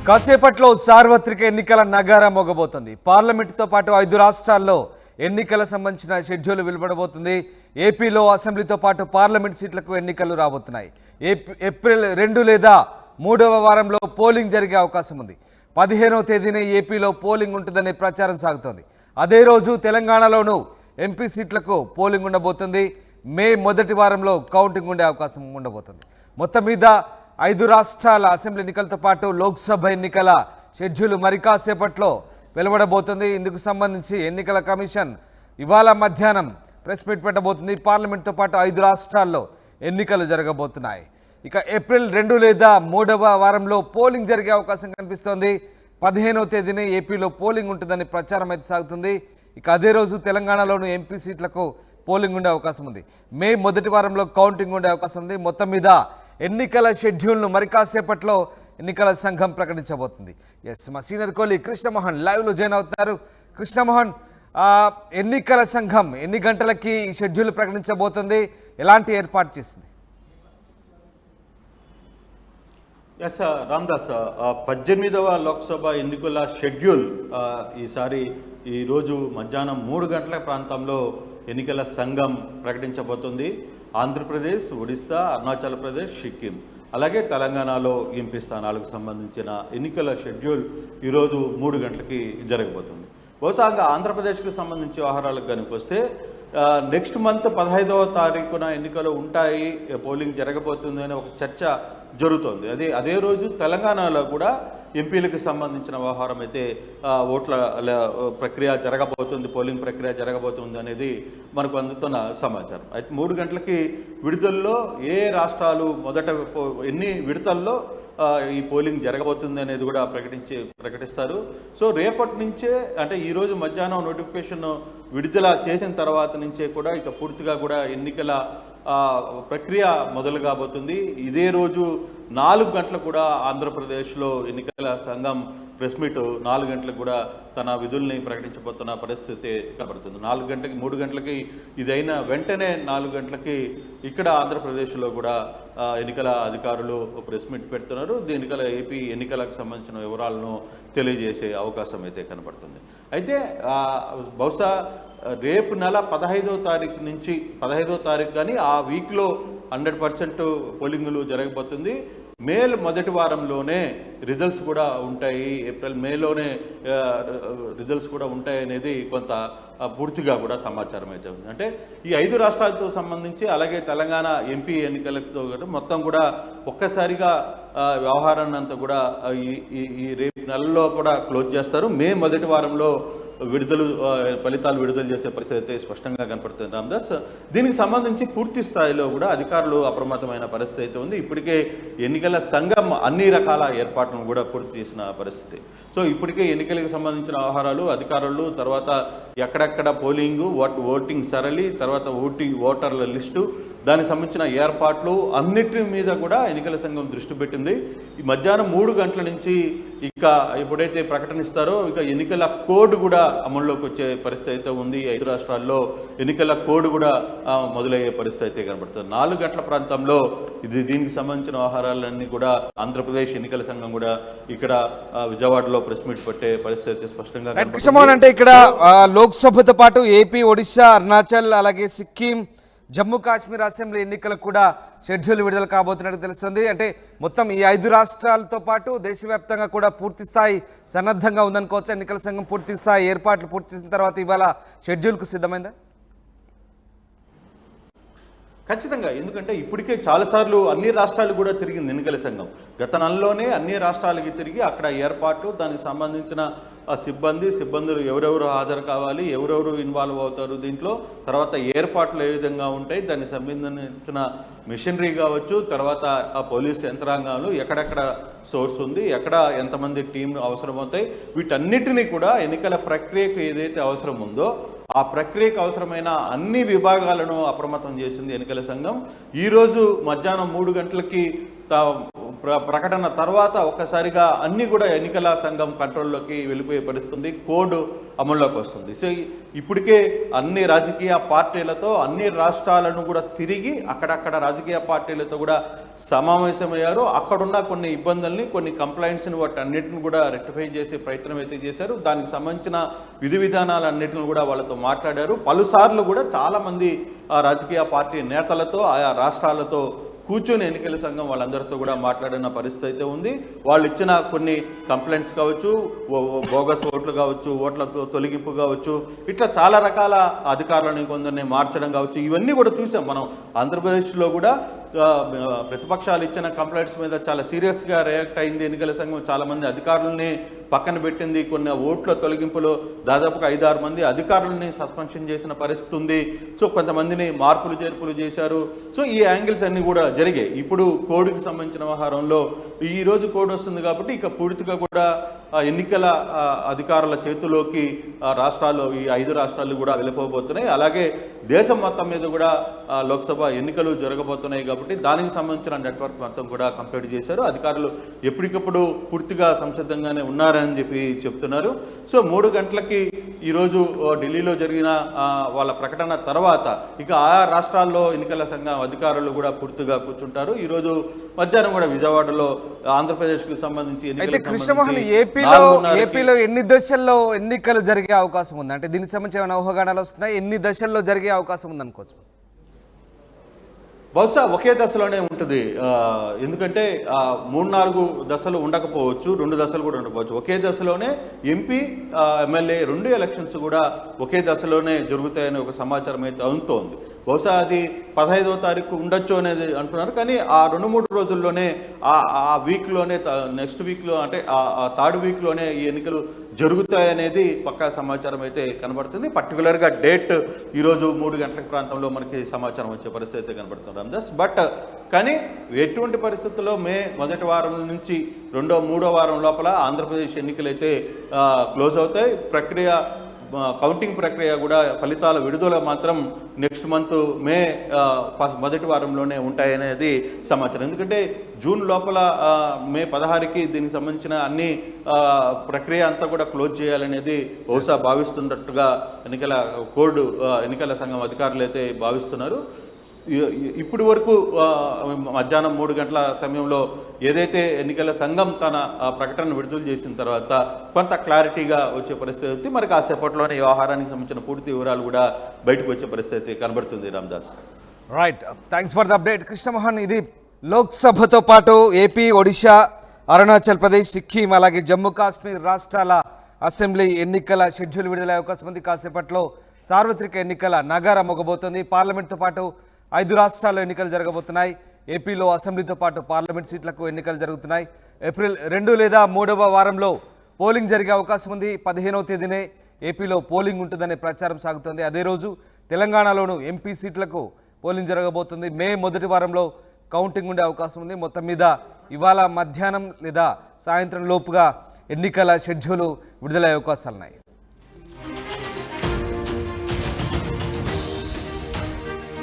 కాసేపట్లో సార్వత్రిక ఎన్నికల నగారా మోగబోతుంది. పార్లమెంటుతో పాటు 5 రాష్ట్రాల్లో ఎన్నికల సంబంధించిన షెడ్యూల్ వెలువడబోతుంది. ఏపీలో అసెంబ్లీతో పాటు పార్లమెంట్ సీట్లకు ఎన్నికలు రాబోతున్నాయి. ఏప్రిల్ 2 లేదా 3వ వారంలో పోలింగ్ జరిగే అవకాశం ఉంది. 15వ తేదీనే ఏపీలో పోలింగ్ ఉంటుందనే ప్రచారం సాగుతోంది. అదే రోజు తెలంగాణలోనూ ఎంపీ సీట్లకు పోలింగ్ ఉండబోతుంది. మే మొదటి వారంలో కౌంటింగ్ ఉండే అవకాశం ఉండబోతుంది. మొత్తం మీద 5 రాష్ట్రాల అసెంబ్లీ ఎన్నికలతో పాటు లోక్సభ ఎన్నికల షెడ్యూల్ మరి కాసేపట్లో వెలువడబోతుంది. ఇందుకు సంబంధించి ఎన్నికల కమిషన్ ఇవాళ మధ్యాహ్నం ప్రెస్ మీట్ పెట్టబోతుంది. పార్లమెంట్తో పాటు 5 రాష్ట్రాల్లో ఎన్నికలు జరగబోతున్నాయి. ఇక ఏప్రిల్ 2 లేదా 3వ వారంలో పోలింగ్ జరిగే అవకాశం కనిపిస్తోంది. 15వ తేదీనే ఏపీలో పోలింగ్ ఉంటుందని ప్రచారం అయితే సాగుతుంది. ఇక అదే రోజు తెలంగాణలోని ఎంపీ సీట్లకు పోలింగ్ ఉండే అవకాశం ఉంది. మే మొదటి వారంలో కౌంటింగ్ ఉండే అవకాశం ఉంది. మొత్తం మీద ఎన్నికల షెడ్యూల్ను మరి కాసేపట్లో ఎన్నికల సంఘం ప్రకటించబోతుంది. మా సీనియర్ కోహ్లీ కృష్ణమోహన్ లైవ్లో జాయిన్ అవుతున్నారు. కృష్ణమోహన్, ఎన్నికల సంఘం ఎన్ని గంటలకి ఈ షెడ్యూల్ ప్రకటించబోతుంది, ఎలాంటి ఏర్పాటు చేసింది? ఎస్ రామ్దాస్, 18వ లోక్సభ ఎన్నికల షెడ్యూల్ ఈరోజు మధ్యాహ్నం 3 గంటల ప్రాంతంలో ఎన్నికల సంఘం ప్రకటించబోతుంది. ఆంధ్రప్రదేశ్, ఒడిశా, అరుణాచల్ ప్రదేశ్, సిక్కిం అలాగే తెలంగాణలో ఎంపీ స్థానాలకు సంబంధించిన ఎన్నికల షెడ్యూల్ ఈరోజు 3 గంటలకి జరగబోతుంది. బహుశా ఆంధ్రప్రదేశ్కి సంబంధించి వ్యవహారాలకు కనుక వస్తే నెక్స్ట్ మంత్ 15వ తారీఖున ఎన్నికలు ఉంటాయి, పోలింగ్ జరగబోతుంది అనే ఒక చర్చ జరుగుతోంది. అదే రోజు తెలంగాణలో కూడా ఎంపీలకు సంబంధించిన వ్యవహారం అయితే ఓట్ల ప్రక్రియ జరగబోతుంది, పోలింగ్ ప్రక్రియ జరగబోతుంది అనేది మనకు అందుతున్న సమాచారం. అయితే 3 గంటలకి విడుదలలో ఏ రాష్ట్రాలు ఎన్ని విడతల్లో ఈ పోలింగ్ జరగబోతుంది అనేది కూడా ప్రకటిస్తారు. సో రేపటి నుంచే, అంటే ఈరోజు మధ్యాహ్నం నోటిఫికేషన్ విడుదల చేసిన తర్వాత నుంచే కూడా ఇక పూర్తిగా కూడా ఎన్నికల ప్రక్రియ మొదలు కాబోతుంది. ఇదే రోజు 4 గంటలకు కూడా ఆంధ్రప్రదేశ్లో ఎన్నికల సంఘం ప్రెస్ మీట్ 4 గంటలకు కూడా తన విధుల్ని ప్రకటించబోతున్న పరిస్థితి కనబడుతుంది. 4 గంటలకి 3 గంటలకి ఇదైన వెంటనే 4 గంటలకి ఇక్కడ ఆంధ్రప్రదేశ్లో కూడా ఎన్నికల అధికారులు ప్రెస్ మీట్ పెడుతున్నారు. ఏపీ ఎన్నికలకు సంబంధించిన వివరాలను తెలియజేసే అవకాశం అయితే కనబడుతుంది. అయితే బహుశా రేపు నెల 15వ తారీఖు నుంచి 15వ తారీఖు కానీ ఆ వీక్లో 100% పోలింగులు జరగబోతుంది. మే మొదటి వారంలోనే రిజల్ట్స్ కూడా ఉంటాయి, ఏప్రిల్ మేలోనే రిజల్ట్స్ కూడా ఉంటాయి అనేది కొంత పూర్తిగా కూడా సమాచారం అయితే ఉంది. అంటే ఈ 5 రాష్ట్రాలతో సంబంధించి అలాగే తెలంగాణ ఎంపీ ఎన్నికలతో మొత్తం కూడా ఒక్కసారిగా వ్యవహారాన్ని అంతా కూడా ఈ రేపు నెలలో కూడా క్లోజ్ చేస్తారు. మే మొదటి వారంలో ఫలితాలు విడుదల చేసే పరిస్థితి అయితే స్పష్టంగా కనపడుతుంది. రామ్దాస్, దీనికి సంబంధించి పూర్తి స్థాయిలో కూడా అధికారులు అప్రమత్తమైన పరిస్థితి అయితే ఉంది. ఇప్పటికే ఎన్నికల సంఘం అన్ని రకాల ఏర్పాట్లను కూడా పూర్తి చేసిన పరిస్థితి. సో ఇప్పటికే ఎన్నికలకు సంబంధించిన వ్యవహారాలు, అధికారులు, తర్వాత ఎక్కడెక్కడ పోలింగు, ఓటింగ్ సరళి, తర్వాత ఓటర్ల లిస్టు, దానికి సంబంధించిన ఏర్పాట్లు అన్నిటి మీద కూడా ఎన్నికల సంఘం దృష్టి పెట్టింది. ఈ మధ్యాహ్నం 3 గంటల నుంచి ఇక ఎప్పుడైతే ప్రకటనిస్తారో ఇక ఎన్నికల కోడ్ కూడా అమల్లోకి వచ్చే పరిస్థితి అయితే ఉంది. 5 రాష్ట్రాల్లో ఎన్నికల కోడ్ కూడా మొదలయ్యే పరిస్థితి అయితే కనబడుతుంది. 4 గంటల ప్రాంతంలో దీనికి సంబంధించిన వ్యవహారాలన్నీ కూడా ఆంధ్రప్రదేశ్ ఎన్నికల సంఘం కూడా ఇక్కడ విజయవాడలో ప్రెస్ మీట్ పెట్టే పరిస్థితి అయితే స్పష్టంగా కృష్ణమోహన్, అంటే ఇక్కడ లోక్సభతో పాటు ఏపీ, ఒడిశా, అరుణాచల్ అలాగే సిక్కిం, జమ్మూ కాశ్మీర్ అసెంబ్లీ ఎన్నికలకు కూడా షెడ్యూల్ విడుదల కాబోతున్నట్టు తెలుస్తుంది. అంటే మొత్తం ఈ 5 రాష్ట్రాలతో పాటు దేశవ్యాప్తంగా కూడా పూర్తి స్థాయి సన్నద్ధంగా ఉందనుకోవచ్చు. ఎన్నికల సంఘం పూర్తి స్థాయి ఏర్పాట్లు పూర్తి చేసిన తర్వాత ఇవాళ షెడ్యూల్కు సిద్ధమైందా? ఖచ్చితంగా, ఎందుకంటే ఇప్పటికే చాలాసార్లు అన్ని రాష్ట్రాలు కూడా తిరిగింది ఎన్నికల సంఘం. గత నెలలోనే అన్ని రాష్ట్రాలకి తిరిగి అక్కడ ఏర్పాట్లు, దానికి సంబంధించిన సిబ్బందులు ఎవరెవరు హాజరు కావాలి, ఎవరెవరు ఇన్వాల్వ్ అవుతారు దీంట్లో, తర్వాత ఏర్పాట్లు ఏ విధంగా ఉంటాయి, దానికి సంబంధించిన మిషనరీ కావచ్చు, తర్వాత ఆ పోలీసు యంత్రాంగాలు ఎక్కడెక్కడ సోర్స్ ఉంది, ఎక్కడ ఎంతమంది టీం అవసరమవుతాయి, వీటన్నిటినీ కూడా ఎన్నికల ప్రక్రియకు ఏదైతే అవసరం ఉందో ఆ ప్రక్రియకు అవసరమైన అన్ని విభాగాలను అప్రమత్తం చేసింది ఎన్నికల సంఘం. ఈరోజు మధ్యాహ్నం 3 గంటలకి ప్రకటన తర్వాత ఒక్కసారిగా అన్ని కూడా ఎన్నికల సంఘం కంట్రోల్లోకి వెళ్ళిపోయే పరిస్థితుంది, కోడ్ అమల్లోకి వస్తుంది. సో ఇప్పటికే అన్ని రాజకీయ పార్టీలతో అన్ని రాష్ట్రాలను కూడా తిరిగి అక్కడక్కడ రాజకీయ పార్టీలతో కూడా సమావేశమయ్యారు. అక్కడున్న కొన్ని ఇబ్బందుల్ని, కొన్ని కంప్లైంట్స్ని వాటి అన్నిటిని కూడా రెక్టిఫై చేసే ప్రయత్నం అయితే చేశారు. దానికి సంబంధించిన విధి విధానాలన్నింటిని కూడా వాళ్ళతో మాట్లాడారు. పలుసార్లు కూడా చాలామంది రాజకీయ పార్టీ నేతలతో ఆయా రాష్ట్రాలతో కూర్చొని ఎన్నికల సంఘం వాళ్ళందరితో కూడా మాట్లాడిన పరిస్థితి అయితే ఉంది. వాళ్ళు ఇచ్చిన కొన్ని కంప్లైంట్స్ కావచ్చు, బోగస్ ఓట్లు కావచ్చు, ఓట్ల తొలగింపు కావచ్చు, ఇట్లా చాలా రకాల అధికారులను కొందరిని మార్చడం కావచ్చు, ఇవన్నీ కూడా చూసాం మనం. ఆంధ్రప్రదేశ్లో కూడా ప్రతిపక్షాలు ఇచ్చిన కంప్లైంట్స్ మీద చాలా సీరియస్గా రియాక్ట్ అయింది ఎన్నికల సంఘం. చాలామంది అధికారులని పక్కన పెట్టింది. కొన్ని ఓట్ల తొలగింపులో దాదాపుగా 5-6 మంది అధికారులని సస్పెన్షన్ చేసిన పరిస్థితి ఉంది. సో కొంతమందిని మార్పులు చేర్పులు చేశారు. సో ఈ యాంగిల్స్ అన్నీ కూడా జరిగాయి. ఇప్పుడు కోడ్కి సంబంధించిన వ్యవహారంలో ఈరోజు కోడ్ వస్తుంది కాబట్టి ఇక పూర్తిగా కూడా ఎన్నికల అధికారుల చేతిలోకి రాష్ట్రాలు, ఈ 5 రాష్ట్రాలు కూడా వెళ్ళిపోబోతున్నాయి. అలాగే దేశం మొత్తం మీద కూడా లోక్సభ ఎన్నికలు జరగబోతున్నాయి కాబట్టి దానికి సంబంధించిన నెట్వర్క్ మొత్తం కూడా కంప్లీట్ చేశారు. అధికారులు ఎప్పటికప్పుడు పూర్తిగా సంసిద్ధంగానే ఉన్నారని చెప్పి చెప్తున్నారు. సో 3 గంటలకి ఈరోజు ఢిల్లీలో జరిగిన వాళ్ళ ప్రకటన తర్వాత ఇక ఆయా రాష్ట్రాల్లో ఎన్నికల సంఘం అధికారులు కూడా పూర్తిగా కూర్చుంటారు. ఈరోజు మధ్యాహ్నం కూడా విజయవాడలో ఆంధ్రప్రదేశ్కి సంబంధించి అయితే కృష్ణమోహన్ ఏపీలో ఎన్ని దశల్లో ఎన్నికలు జరిగే అవకాశం ఉంది? అంటే దీనికి సంబంధించి ఏమైనా ఊహాగానాలు వస్తున్నాయి? ఎన్ని దశల్లో జరిగే అవకాశం ఉంది అనుకోవచ్చు? బహుశా ఒకే దశలోనే ఉంటుంది. ఎందుకంటే 3-4 దశలు ఉండకపోవచ్చు, 2 దశలు కూడా ఉండకపోవచ్చు. ఒకే దశలోనే ఎంపీ, ఎమ్మెల్యే 2 ఎలక్షన్స్ కూడా ఒకే దశలోనే జరుగుతాయని ఒక సమాచారం అయితే అందుతోంది. బహుశా అది 15వ తారీఖు ఉండొచ్చు అనేది అంటున్నారు. కానీ ఆ 2-3 రోజుల్లోనే ఆ వీక్లోనే, నెక్స్ట్ వీక్లో అంటే ఆ 3rd వీక్లోనే ఈ ఎన్నికలు జరుగుతాయనేది పక్కా సమాచారం అయితే కనబడుతుంది. పర్టికులర్గా డేట్ ఈరోజు 3 గంటల ప్రాంతంలో మనకి సమాచారం వచ్చే పరిస్థితి అయితే కనబడుతుంది రామ్దాస్. బట్ కానీ ఎటువంటి పరిస్థితుల్లో మే మొదటి వారం నుంచి 2వ-3వ వారం లోపల ఆంధ్రప్రదేశ్ ఎన్నికలు అయితే క్లోజ్ అవుతాయి. కౌంటింగ్ ప్రక్రియ కూడా, ఫలితాల విడుదల మాత్రం నెక్స్ట్ మంత్ మే మొదటి వారంలోనే ఉంటాయనేది సమాచారం. ఎందుకంటే జూన్ లోపల మే 16కి దీనికి సంబంధించిన అన్ని ప్రక్రియ అంతా కూడా క్లోజ్ చేయాలనేది బహుశా భావిస్తున్నట్టుగా ఎన్నికల సంఘం అధికారులు అయితే భావిస్తున్నారు. ఇప్పటి వరకు మధ్యాహ్నం 3 గంటల సమయంలో ఏదైతే ఎన్నికల సంఘం తన ప్రకటన విడుదల చేసిన తర్వాత కొంత క్లారిటీగా వచ్చే పరిస్థితి, మరి కాసేపట్లోనే ఈ వ్యవహారానికి సంబంధించిన పూర్తి వివరాలు కూడా బయటకు వచ్చే పరిస్థితి కనబడుతుంది Ramdas. Right, thanks for the update Krishnamohan. ఇది లోక్సభతో పాటు ఏపీ, ఒడిశా, అరుణాచల్ ప్రదేశ్, సిక్కిం అలాగే జమ్మూ కాశ్మీర్ రాష్ట్రాల అసెంబ్లీ ఎన్నికల షెడ్యూల్ విడుదలయ్యే అవకాశం ఉంది. కాసేపట్లో సార్వత్రిక ఎన్నికల నగారా మోగబోతుంది. పార్లమెంట్తో పాటు 5 రాష్ట్రాల్లో ఎన్నికలు జరగబోతున్నాయి. ఏపీలో అసెంబ్లీతో పాటు పార్లమెంట్ సీట్లకు ఎన్నికలు జరుగుతున్నాయి. ఏప్రిల్ 2 లేదా 3వ వారంలో పోలింగ్ జరిగే అవకాశం ఉంది. 15వ తేదీనే ఏపీలో పోలింగ్ ఉంటుందనే ప్రచారం సాగుతుంది. అదే రోజు తెలంగాణలోనూ ఎంపీ సీట్లకు పోలింగ్ జరగబోతుంది. మే మొదటి వారంలో కౌంటింగ్ ఉండే అవకాశం ఉంది. మొత్తం మీద ఇవాళ మధ్యాహ్నం లేదా సాయంత్రం లోపుగా ఎన్నికల షెడ్యూల్ విడుదలయ్యే అవకాశాలున్నాయి.